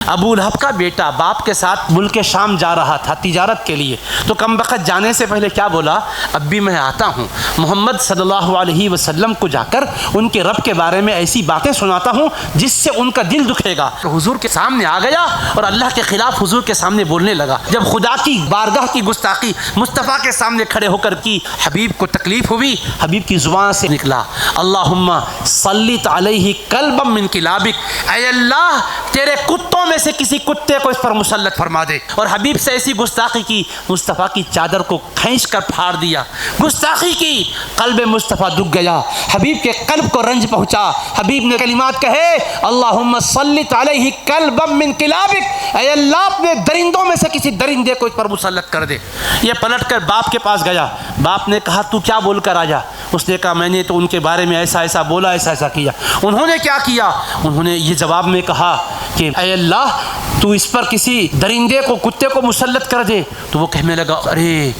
ابو لہب کا بیٹا باپ کے ساتھ ملک شام جا رہا تھا تجارت کے لیے، تو کم وقت جانے سے پہلے کیا بولا؟ اب بھی میں آتا ہوں، محمد صلی اللہ علیہ وسلم کو جا کر ان کے رب کے بارے میں ایسی باتیں سناتا ہوں جس سے ان کا دل دکھے گا۔ تو حضور کے سامنے آ گیا اور اللہ کے خلاف حضور کے سامنے بولنے لگا۔ جب خدا کی بارگاہ کی گستاخی مصطفیٰ کے سامنے کھڑے ہو کر کی، حبیب کو تکلیف ہوئی، حبیب کی زبان سے نکلا اللہم سلط علیہ کلبا من کلابک، اے اللہ تیرے کتوں میں سے کسی کتے کو اس پر مسلط فرما دے۔ اور حبیب سے ایسی گستاخی کی، مصطفیٰ کی چادر کو کھینچ کر پھاڑ دیا، گستاخی کی۔ قلب مصطفیٰ دکھ گیا، حبیب کے قلب کو رنج پہنچا۔ حبیب نے کلمات کہے اللہم سلط علیہ کلبا من کلابک، اے اللہ اپنے درندوں میں سے کسی درندے کو اس پر مسلط کر دے۔ یہ پلٹ کر باپ کے پاس گیا، باپ نے کہا تو کیا بول کر آیا؟ اس نے کہا میں نے تو ان کے بارے میں ایسا ایسا بولا، ایسا ایسا کیا۔ انہوں نے کیا کیا؟ انہوں نے یہ جواب میں کہا کہ اے اللہ تو اس پر کسی درندے کو، کتے کو مسلط کر دے۔ تو وہ کہنے لگا ارے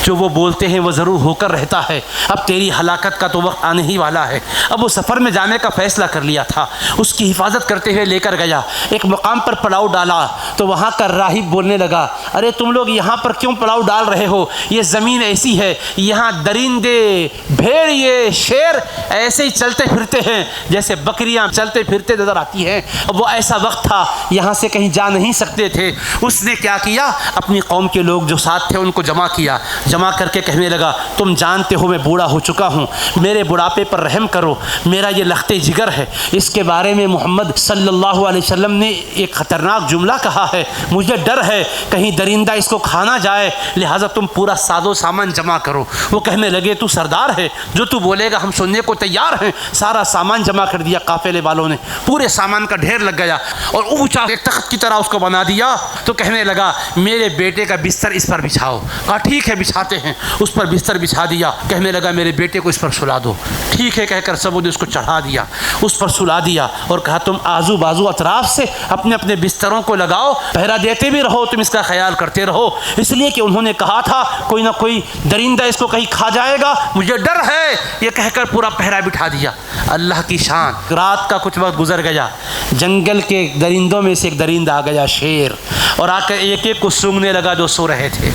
جو وہ بولتے ہیں وہ ضرور ہو کر رہتا ہے، اب تیری ہلاکت کا تو وقت آنے ہی والا ہے۔ اب وہ سفر میں جانے کا فیصلہ کر لیا تھا، اس کی حفاظت کرتے ہوئے لے کر گیا۔ ایک مقام پر پڑاؤ ڈالا تو وہاں کا راہب بولنے لگا ارے تم لوگ یہاں پر کیوں پڑاؤ ڈال رہے ہو؟ یہ زمین ایسی ہے، یہاں درندے، بھیڑیے، شیر ایسے ہی چلتے پھرتے ہیں جیسے بکریاں چلتے پھرتے نظر آتی ہیں۔ اب وہ ایسا وقت تھا یہاں سے کہیں جا نہیں سکتے تھے۔ اس نے کیا کیا؟ اپنی قوم کے لوگ جو ساتھ تھے ان کو جمع کیا، جمع کر کے کہنے لگا تم جانتے ہو میں بوڑھا ہو چکا ہوں، میرے بڑھاپے پر رحم کرو، میرا یہ لخت جگر ہے۔ اس کے بارے میں محمد صلی اللہ علیہ وسلم نے ایک خطرناک جملہ کہا ہے، مجھے ڈر ہے کہیں درندہ اس کو کھانا جائے، لہٰذا تم پورا ساز و سامان جمع کرو۔ وہ کہنے لگے تو سردار ہے، جو تو بولے گا ہم سننے کو تیار ہیں۔ سارا سامان جمع کر دیا قافلے والوں نے، پورے سامان کا ڈھیر لگ گیا اور اونچا ایک تخت کی طرح اس کو بنا دیا۔ تو کہنے لگا میرے بیٹے کا بستر اس پر بچھاؤ۔ کہا ٹھیک ہے بچھاتے ہیں۔ اس پر بستر بچھا دیا، کہنے لگا میرے بیٹے کو اس پر سلا دو۔ ٹھیک ہے کہہ کر سب نے اس کو چڑھا دیا، اس پر سلا دیا اور کہا تم آزو بازو اطراف سے اپنے اپنے بستروں کو لگاؤ، پہرا دیتے بھی رہو، تم اس کا خیال کرتے رہو، اس لیے کہ انہوں نے کہا تھا کوئی نہ کوئی درندہ اس کو کہیں کھا جائے گا، مجھے ڈر ہے۔ یہ کہہ کر پورا پہرا بٹھا دیا۔ اللہ کی شان، رات کا کچھ وقت گزر گیا، جنگل کے درندوں میں سے ایک درندہ آ گیا شیر، اور آ کر ایک ایک کو سونگنے لگا جو سو رہے تھے۔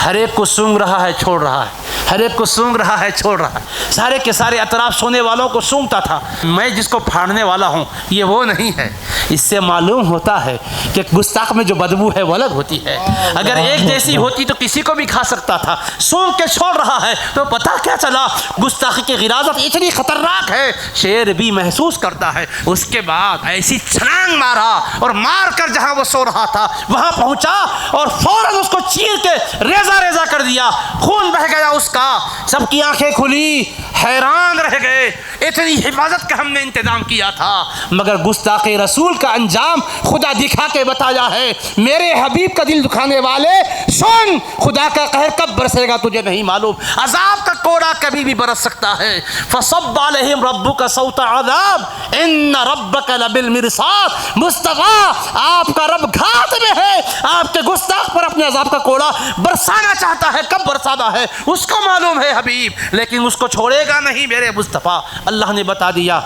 ہر ایک کو سونگ رہا ہے چھوڑ رہا ہے، ہر ایک کو سونگ رہا ہے چھوڑ رہا ہے، سارے کے سارے اطراف سونے والوں کو سونگتا تھا۔ میں جس کو پھاڑنے والا ہوں یہ وہ نہیں ہے۔ اس سے معلوم ہوتا ہے کہ گستاخ میں جو بدبو ہے وہ الگ ہوتی ہے، اگر ایک جیسی ہوتی تو کسی کو بھی کھا سکتا تھا۔ سونگ کے چھوڑ رہا ہے تو پتہ کیا چلا گستاخی کی غلاظت اتنی خطرناک ہے، شیر بھی محسوس کرتا ہے۔ اس کے بعد ایسی چھلانگ مارا اور مار کر جہاں وہ سو رہا تھا وہاں پہنچا اور فوراً اس کو چیر کے ریزہ ریزہ کر دیا، خون بہہ گیا اس کا۔ سب کی آنکھیں کھلی، حیران رہ گئے، اتنی حفاظت کا ہم نے انتظام کیا تھا، مگر گستاخ رسول کا انجام خدا دکھا کے بتایا ہے۔ میرے حبیب کا دل دکھانے والے سن، خدا کا قہر کب برسے گا تجھے نہیں معلوم، عذاب کا کوڑا کبھی بھی برس سکتا ہے۔ فصب علیہم ربک صوت عذاب ان ربک لبالمرصاد، مصطفیٰ آپ کا رب گھات میں ہے، آپ کے گستاخ پر اپنے عذاب کا کوڑا برسانا چاہتا ہے، کب برسانا ہے اس کو معلوم ہے حبیب، لیکن اس کو چھوڑے گا نہیں میرے مصطفیٰ۔ اللہ نے بتا دیا